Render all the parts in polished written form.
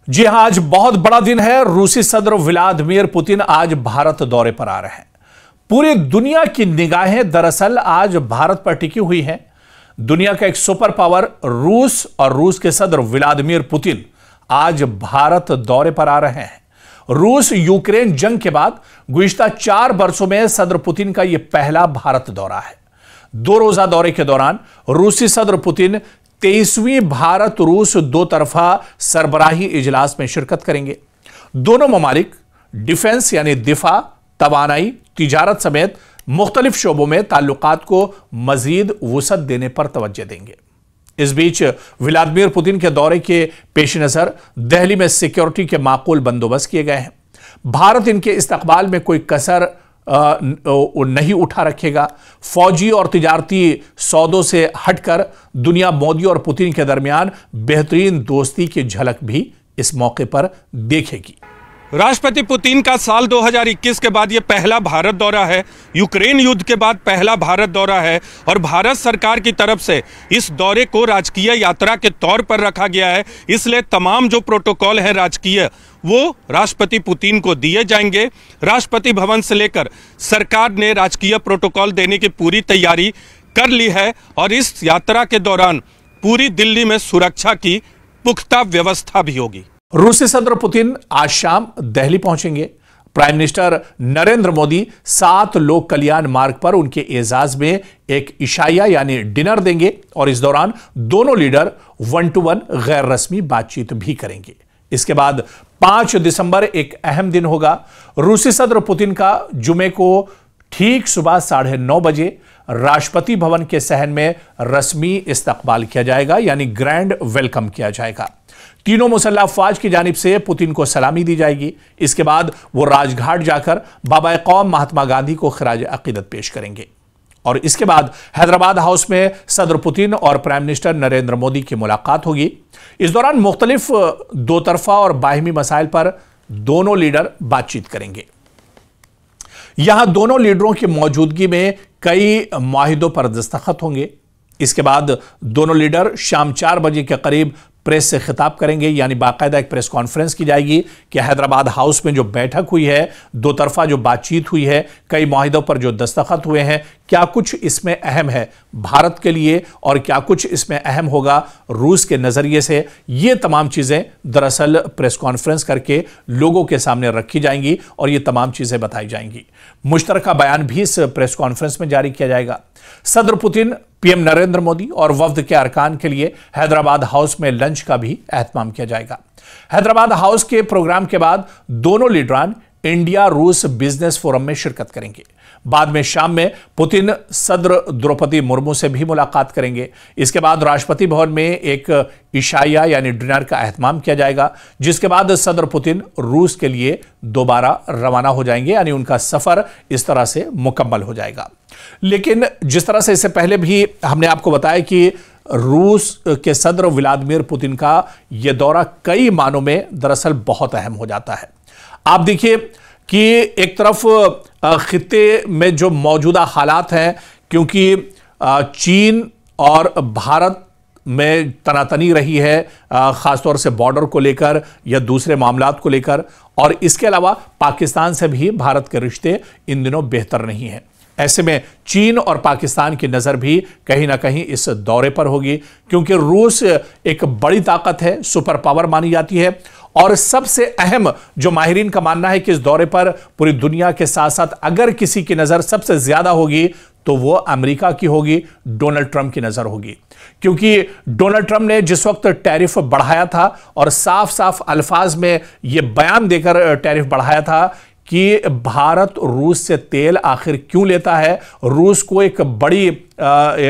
जी हां, आज बहुत बड़ा दिन है। रूसी सदर व्लादिमीर पुतिन आज भारत दौरे पर आ रहे हैं। पूरी दुनिया की निगाहें दरअसल आज भारत पर टिकी हुई हैं। दुनिया का एक सुपर पावर रूस और रूस के सदर व्लादिमीर पुतिन आज भारत दौरे पर आ रहे हैं। रूस यूक्रेन जंग के बाद गुज़िश्ता 4 वर्षों में सदर पुतिन का यह पहला भारत दौरा है। 2 रोजा दौरे के दौरान रूसी सदर पुतिन 23वीं भारत रूस दो तरफा सरबराही इजलास में शिरकत करेंगे। दोनों ममालिक डिफेंस यानी दिफा, तवानाई, तिजारत समेत मुख्तलिफ शोबों में ताल्लुकात को मजीद वुसअत देने पर तवज्जो देंगे। इस बीच व्लादिमीर पुतिन के दौरे के पेश नजर दिल्ली में सिक्योरिटी के माकूल बंदोबस्त किए गए हैं। भारत इनके इस्तकबाल में कोई कसर नहीं उठा रखेगा। फौजी और तिजारती सौदों से हटकर दुनिया मोदी और पुतिन के दरमियान बेहतरीन दोस्ती की झलक भी इस मौके पर देखेगी। राष्ट्रपति पुतिन का साल 2021 के बाद ये पहला भारत दौरा है। यूक्रेन युद्ध के बाद पहला भारत दौरा है और भारत सरकार की तरफ से इस दौरे को राजकीय यात्रा के तौर पर रखा गया है। इसलिए तमाम जो प्रोटोकॉल है राजकीय, वो राष्ट्रपति पुतिन को दिए जाएंगे। राष्ट्रपति भवन से लेकर सरकार ने राजकीय प्रोटोकॉल देने की पूरी तैयारी कर ली है और इस यात्रा के दौरान पूरी दिल्ली में सुरक्षा की पुख्ता व्यवस्था भी होगी। रूसी सदर पुतिन आज शाम दिल्ली पहुंचेंगे। प्राइम मिनिस्टर नरेंद्र मोदी 7 लोक कल्याण मार्ग पर उनके एजाज में एक इशाया यानी डिनर देंगे और इस दौरान दोनों लीडर 1-to-1 गैर रस्मी बातचीत भी करेंगे। इसके बाद 5 दिसंबर एक अहम दिन होगा। रूसी सदर पुतिन का जुमे को ठीक सुबह 9:30 बजे राष्ट्रपति भवन के सहन में रस्मी इस्तकबाल किया जाएगा यानी ग्रैंड वेलकम किया जाएगा। तीनों मुसल्लह अफवाज की जानिब से पुतिन को सलामी दी जाएगी। इसके बाद वो राजघाट जाकर बाबा कौम महात्मा गांधी को खिराज अकीदत पेश करेंगे और इसके बाद हैदराबाद हाउस में सदर पुतिन और प्राइम मिनिस्टर नरेंद्र मोदी की मुलाकात होगी। इस दौरान मुख्तलिफ दो तरफा और बाहिमी मसाइल पर दोनों लीडर बातचीत करेंगे। यहां दोनों लीडरों की मौजूदगी में कई मुआहिदों पर दस्तखत होंगे। इसके बाद दोनों लीडर शाम 4 बजे के करीब प्रेस से खिताब करेंगे यानी बाकायदा एक प्रेस कॉन्फ्रेंस की जाएगी कि हैदराबाद हाउस में जो बैठक हुई है, दो तरफा जो बातचीत हुई है, कई मुआहिदों पर जो दस्तखत हुए हैं, क्या कुछ इसमें अहम है भारत के लिए और क्या कुछ इसमें अहम होगा रूस के नजरिए से। ये तमाम चीजें दरअसल प्रेस कॉन्फ्रेंस करके लोगों के सामने रखी जाएंगी और ये तमाम चीजें बताई जाएंगी। मुश्तरका बयान भी इस प्रेस कॉन्फ्रेंस में जारी किया जाएगा। सदर पुतिन, पीएम नरेंद्र मोदी और वफ्द के अरकान के लिए हैदराबाद हाउस में लंच का भी एहतमाम किया जाएगा। हैदराबाद हाउस के प्रोग्राम के बाद दोनों लीडरान इंडिया रूस बिजनेस फोरम में शिरकत करेंगे। बाद में शाम में पुतिन सदर द्रौपदी मुर्मू से भी मुलाकात करेंगे। इसके बाद राष्ट्रपति भवन में एक इशाया यानी डिनर का एहतमाम किया जाएगा, जिसके बाद सदर पुतिन रूस के लिए दोबारा रवाना हो जाएंगे यानी उनका सफर इस तरह से मुकम्मल हो जाएगा। लेकिन जिस तरह से इससे पहले भी हमने आपको बताया कि रूस के सदर व्लादिमीर पुतिन का यह दौरा कई मानों में दरअसल बहुत अहम हो जाता है। आप देखिए कि एक तरफ खित्ते में जो मौजूदा हालात हैं, क्योंकि चीन और भारत में तनातनी रही है ख़ासतौर से बॉर्डर को लेकर या दूसरे मामलात को लेकर, और इसके अलावा पाकिस्तान से भी भारत के रिश्ते इन दिनों बेहतर नहीं हैं। ऐसे में चीन और पाकिस्तान की नज़र भी कहीं ना कहीं इस दौरे पर होगी, क्योंकि रूस एक बड़ी ताकत है, सुपर पावर मानी जाती है और सबसे अहम जो माहिरीन का मानना है कि इस दौरे पर पूरी दुनिया के साथ साथ अगर किसी की नज़र सबसे ज़्यादा होगी तो वो अमेरिका की होगी, डोनाल्ड ट्रंप की नज़र होगी। क्योंकि डोनाल्ड ट्रंप ने जिस वक्त टैरिफ बढ़ाया था और साफ साफ अल्फाज में ये बयान देकर टैरिफ बढ़ाया था कि भारत रूस से तेल आखिर क्यों लेता है, रूस को एक बड़ी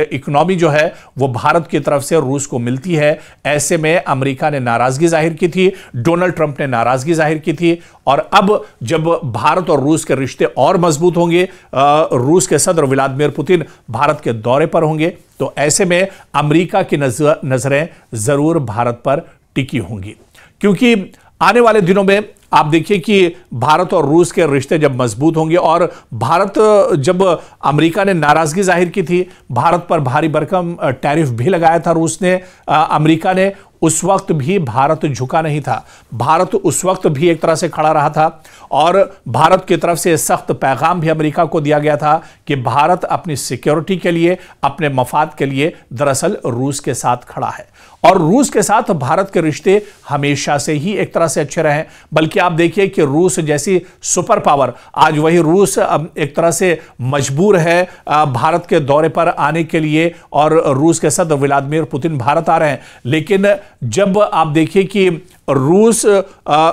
इकोनॉमी जो है वो भारत की तरफ से रूस को मिलती है। ऐसे में अमेरिका ने नाराजगी जाहिर की थी, डोनाल्ड ट्रंप ने नाराजगी जाहिर की थी और अब जब भारत और रूस के रिश्ते और मजबूत होंगे, रूस के सदर व्लादिमीर पुतिन भारत के दौरे पर होंगे, तो ऐसे में अमेरिका की नजरें जरूर भारत पर टिकी होंगी। क्योंकि आने वाले दिनों में आप देखिए कि भारत और रूस के रिश्ते जब मजबूत होंगे और भारत जब अमेरिका ने नाराजगी जाहिर की थी, भारत पर भारी भरकम टैरिफ भी लगाया था रूस ने, अमेरिका ने उस वक्त भी भारत झुका नहीं था। भारत उस वक्त भी एक तरह से खड़ा रहा था और भारत की तरफ से सख्त पैगाम भी अमेरिका को दिया गया था कि भारत अपनी सिक्योरिटी के लिए, अपने मफाद के लिए दरअसल रूस के साथ खड़ा है और रूस के साथ भारत के रिश्ते हमेशा से ही एक तरह से अच्छे रहे। बल्कि आप देखिए कि रूस जैसी सुपर पावर, आज वही रूस एक तरह से मजबूर है भारत के दौरे पर आने के लिए और रूस के सदस्य व्लादिमीर पुतिन भारत आ रहे हैं। लेकिन जब आप देखिए कि रूस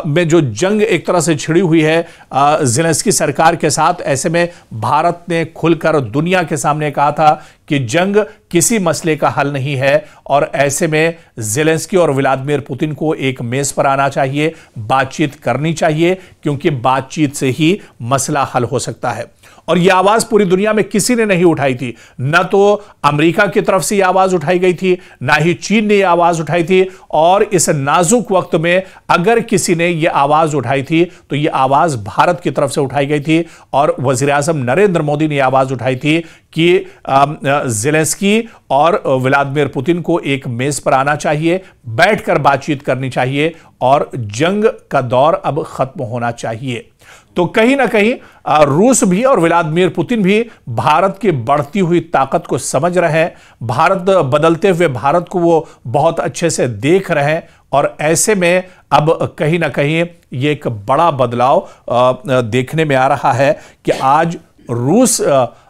में जो जंग एक तरह से छिड़ी हुई है ज़ेलेंस्की सरकार के साथ, ऐसे में भारत ने खुलकर दुनिया के सामने कहा था कि जंग किसी मसले का हल नहीं है और ऐसे में ज़ेलेंस्की और व्लादिमीर पुतिन को एक मेज पर आना चाहिए, बातचीत करनी चाहिए, क्योंकि बातचीत से ही मसला हल हो सकता है। और यह आवाज पूरी दुनिया में किसी ने नहीं उठाई थी, न तो अमेरिका की तरफ से यह आवाज उठाई गई थी, ना ही चीन ने यह आवाज उठाई थी। और इस नाजुक वक्त में अगर किसी ने यह आवाज उठाई थी तो यह आवाज भारत की तरफ से उठाई गई थी और वजीर आजम नरेंद्र मोदी ने यह आवाज उठाई थी कि ज़ेलेंस्की और व्लादिमीर पुतिन को एक मेज पर आना चाहिए, बैठकर बातचीत करनी चाहिए और जंग का दौर अब खत्म होना चाहिए। तो कहीं ना कहीं रूस भी और व्लादिमीर पुतिन भी भारत की बढ़ती हुई ताकत को समझ रहे हैं, भारत बदलते हुए भारत को वो बहुत अच्छे से देख रहे हैं और ऐसे में अब कहीं ना कहीं ये एक बड़ा बदलाव देखने में आ रहा है कि आज रूस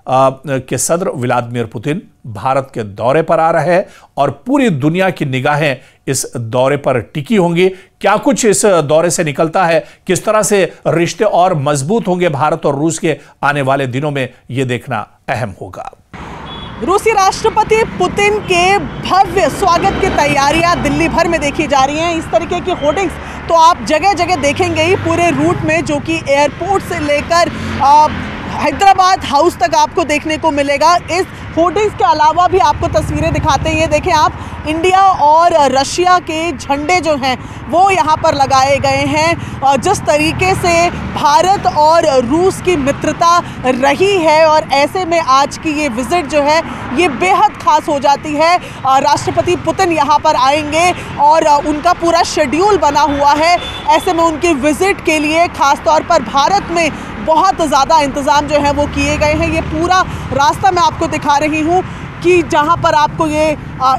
के सदर व्लादिमीर पुतिन भारत के दौरे पर आ रहे हैं और पूरी दुनिया की निगाहें इस दौरे पर टिकी होंगी। क्या कुछ इस दौरे से निकलता है, किस तरह से रिश्ते और मजबूत होंगे भारत और रूस के आने वाले दिनों में, यह देखना अहम होगा। रूसी राष्ट्रपति पुतिन के भव्य स्वागत की तैयारियां दिल्ली भर में देखी जा रही हैं। इस तरीके की होर्डिंग्स तो आप जगह जगह देखेंगे ही पूरे रूट में, जो कि एयरपोर्ट से लेकर हैदराबाद हाउस तक आपको देखने को मिलेगा। इस होर्डिंग्स के अलावा भी आपको तस्वीरें दिखाते हैं। ये देखें आप, इंडिया और रशिया के झंडे जो हैं वो यहाँ पर लगाए गए हैं और जिस तरीके से भारत और रूस की मित्रता रही है और ऐसे में आज की ये विजिट जो है ये बेहद खास हो जाती है। राष्ट्रपति पुतिन यहाँ पर आएंगे और उनका पूरा शेड्यूल बना हुआ है। ऐसे में उनकी विजिट के लिए खास तौर पर भारत में बहुत ज़्यादा इंतज़ाम जो है वो किए गए हैं। ये पूरा रास्ता मैं आपको दिखा रही हूँ कि जहाँ पर आपको ये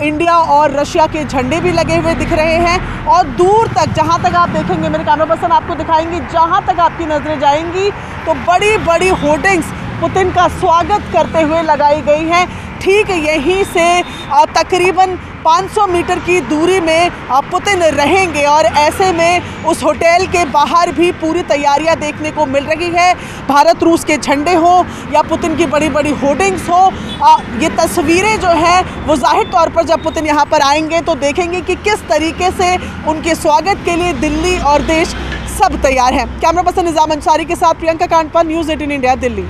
इंडिया और रशिया के झंडे भी लगे हुए दिख रहे हैं और दूर तक जहाँ तक आप देखेंगे, मेरे कैमरा पर्सन आपको दिखाएंगे, जहाँ तक आपकी नज़रें जाएंगी तो बड़ी बड़ी होर्डिंग्स पुतिन का स्वागत करते हुए लगाई गई हैं। ठीक यहीं से तकरीबन 500 मीटर की दूरी में पुतिन रहेंगे और ऐसे में उस होटल के बाहर भी पूरी तैयारियां देखने को मिल रही है। भारत रूस के झंडे हो या पुतिन की बड़ी बड़ी होर्डिंग्स हो, ये तस्वीरें जो हैं वो जाहिर तौर पर जब पुतिन यहाँ पर आएंगे तो देखेंगे कि किस तरीके से उनके स्वागत के लिए दिल्ली और देश सब तैयार है। कैमरा पर्सन निजाम अंसारी के साथ प्रियंका कांडपा, न्यूज़ 18 इंडिया, दिल्ली।